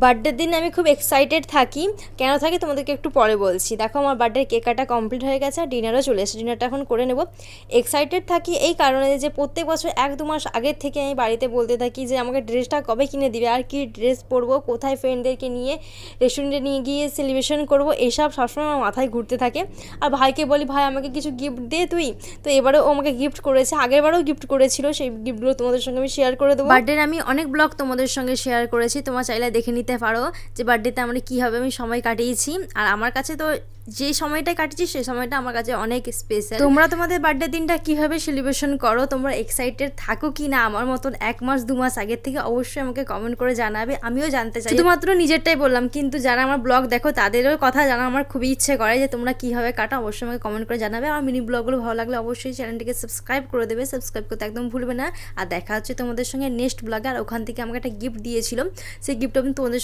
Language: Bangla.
বার্থডের দিন আমি খুব এক্সাইটেড থাকি, কেন থাকি তোমাদেরকে একটু পরে বলছি। দেখো আমার বার্থডের কেক কাটা কমপ্লিট হয়ে গেছে আর ডিনারও চলে এসেছে, ডিনারটা এখন করে নেব। এক্সাইটেড থাকি এই কারণে যে প্রত্যেক বছর 1-2 মাস আগের থেকে আমি বাড়িতে বলতে থাকি যে আমাকে ড্রেসটা কবে কিনে দিবে, আর কি ড্রেস পরবো, কোথায় ফ্রেন্ডদেরকে নিয়ে রেস্টুরেন্টে নিয়ে গিয়ে সেলিব্রেশন করবো, এসব সবসময় আমার মাথায় ঘুরতে থাকে। আর ভাইকে বলি ভাই আমাকে কিছু গিফট দে তুই, তো এবারেও আমাকে গিফট করেছে, আগেরবারেও গিফট করেছিল, সেই গিফটগুলো তোমাদের সঙ্গে আমি শেয়ার করে দেবো। বার্থডের আমি অনেক ব্লগ তোমাদের সঙ্গে শেয়ার করেছি, তোমরা চাইলে দেখে নিতে পারো যে বার্থডেতে আমরা কীভাবে আমি সময় কাটিয়েছি। আর আমার কাছে তো যে সময়টা কাটিয়েছি সেই সময়টা আমার কাছে অনেক স্পেশাল। তোমরা তোমাদের বার্থডে দিনটা কীভাবে সেলিব্রেশন করো, তোমরা এক্সাইটেড থাকো কি না আমার মতন 1-2 মাস আগের থেকে, অবশ্যই আমাকে কমেন্ট করে জানাবে, আমিও জানতে চাই। শুধুমাত্র নিজেরটাই বললাম, কিন্তু যারা আমার ব্লগ দেখো তাদেরও কথা জানা আমার খুবই ইচ্ছে করে যে তোমরা কীভাবে কাটো, অবশ্যই আমাকে কমেন্ট করে জানাবে। আমার মিনি ব্লগগুলো ভালো লাগলে অবশ্যই চ্যানেলটিকে সাবস্ক্রাইব করে দেবে, সাবস্ক্রাইব করতে একদম ভুলবে না। আর দেখা হচ্ছে তোমাদের সঙ্গে নেক্সট ব্লগে। আর ওখান থেকে আমাকে একটা গিফট দিয়েছিল, সেই গিফট আমি তোমাদের